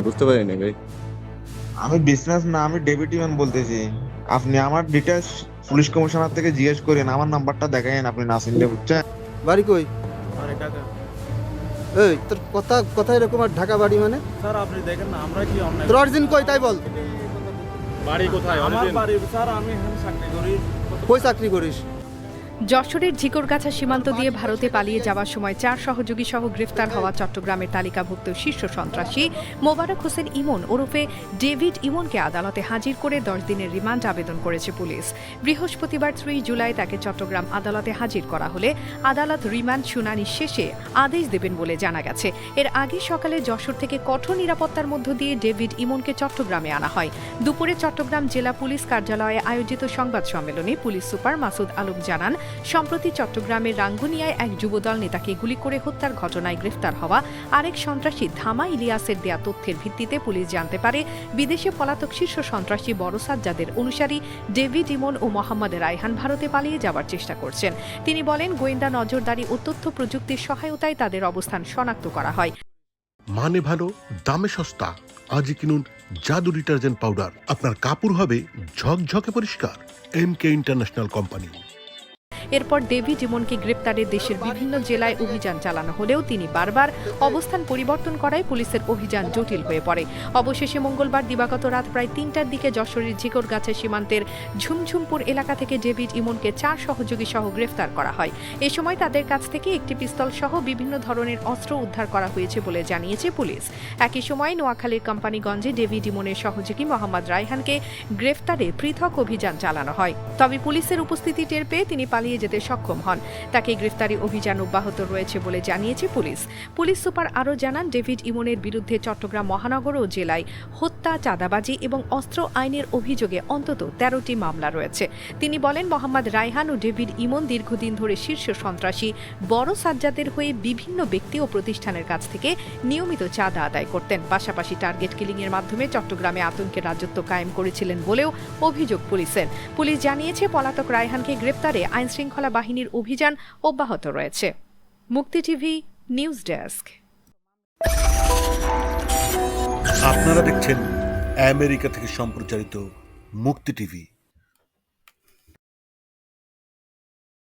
বুঝতে পারিনি ভাই। আমি বিজনেস না, আমি ডেপুটি ম্যান বলতেছি। আপনি আমার ডিটেলস পুলিশ কমিশনার থেকে জিজ্ঞেস করেন, আমার নাম্বারটা দেখাইন আপনি না চিনলে, বুঝছেন? বাড়ি কই? আরে টাকা এই তোর কথা এরকম, আর ঢাকা বাড়ি মানে? স্যার আপনি দেখেন না আমরা কি অন্যায় তোর অরিজিন কই তাই বল। বাড়ি কোথায় আমার বাড়ি স্যার আমি এখানে চাকরি করি কই চাকরি করিস? যশোরের ঝিকরগাছা সীমান্ত দিয়ে ভারতে পালিয়ে যাওয়ার সময় 4 সহযোগী সহ গ্রেফতার হওয়া চট্টগ্রামের তালিকাভুক্ত শীর্ষ সন্ত্রাসী মোবারক হোসেন ইমন ওরফে ডেভিড ইমনকে আদালতে হাজির করে 10 দিনের রিমান্ড আবেদন করেছে পুলিশ। বৃহস্পতিবার 3 জুলাই তাকে চট্টগ্রাম আদালতে হাজির করা হলে আদালত রিমান্ড শুনানি শেষে আদেশ দেবেন বলে জানা গেছে। এর আগে সকালে যশোর থেকে কঠোর নিরাপত্তার মধ্য দিয়ে ডেভিড ইমনকে চট্টগ্রামে আনা হয়। দুপুরে চট্টগ্রাম জেলা পুলিশ কার্যালয়ে আয়োজিত সংবাদ সম্মেলনে পুলিশ সুপার মাসুদ আলম জানান, সম্প্রতি চট্টগ্রামের রাঙ্গুনিয়ায় এক যুবদল নেতাকে গুলি করে হত্যার ঘটনায় গ্রেফতার হওয়া আরেক সন্ত্রাসী ধামা ইলিয়াসের দেয়া তথ্যের ভিত্তিতে পুলিশ জানতে পারে বিদেশে পলাতক শীর্ষ সন্ত্রাসী বড় সাজ্জাদের অনুসারী ডেভিড ইমন ও মোহাম্মদ রায়হান ভারতে পালিয়ে যাওয়ার চেষ্টা করছেন। তিনি বলেন, গোয়েন্দা নজরদারি ও তথ্য প্রযুক্তির সহায়তায় তাদের অবস্থান শনাক্ত করা হয়। মানে ভালো, দামে সস্তা। আজই কিনুন জাদু ডিটারজেন্ট পাউডার। আপনার কাপড় হবে ঝকঝকে পরিষ্কার। MK international company. এরপর ডেভিড ইমনকে গ্রেপ্তারে দেশের বিভিন্ন জেলায় অভিযান চালানো হলেও তিনি বারবার অবস্থান পরিবর্তন করায় পুলিশের অভিযান জটিল হয়ে পড়ে। অবশেষে মঙ্গলবার দিবাগত রাত প্রায় 3টার দিকে যশোরের ঝিকরগাছা সীমান্তের ঝুমঝুমপুর এলাকা থেকে ডেভিড ইমনকে 4 সহযোগী সহ গ্রেফতার করা হয়। এ সময় তাদের কাছ থেকে একটি পিস্তল সহ বিভিন্ন ধরনের অস্ত্র উদ্ধার করা হয়েছে বলে জানিয়েছে পুলিশ। একই সময় নোয়াখালীর কোম্পানিগঞ্জে ডেভিড ইমনের সহযোগী মোহাম্মদ রায়হানকে গ্রেফতারে পৃথক অভিযান চালানো হয়। তবে পুলিশের উপস্থিতি টের পেয়ে তিনি পালিয়ে যেতে সক্ষম হন। তাকে গ্রেফতারি অভিযান অব্যাহত রয়েছে বলে জানিয়েছে পুলিশ। পুলিশ সুপার আরও জানান, ডেভিড ইমনের বিরুদ্ধে চট্টগ্রাম মহানগর ও জেলায় হত্যা, চাঁদাবাজি এবং অস্ত্র আইনের অভিযোগে অন্তত 13টি মামলা রয়েছে। তিনি বলেন, মোহাম্মদ রায়হান ও ডেভিড ইমন দীর্ঘদিন ধরে শীর্ষ সন্ত্রাসী বড় সাজ্জাদের হয়ে বিভিন্ন ব্যক্তি ও প্রতিষ্ঠানের কাছ থেকে নিয়মিত চাঁদা আদায় করতেন। পাশাপাশি টার্গেট কিলিংয়ের মাধ্যমে চট্টগ্রামে আতঙ্কের রাজত্ব কায়েম করেছিলেন বলেও অভিযোগ পুলিশের। পুলিশ জানিয়েছে, পলাতক রায়হানকে গ্রেপ্তারে আইনশৃঙ্খলা বাহিনীর অভিযান অব্যাহত রয়েছে। মুক্তি টিভি নিউজ ডেস্ক। আপনারা দেখছেন আমেরিকা থেকে সম্প্রচারিত মুক্তি টিভি।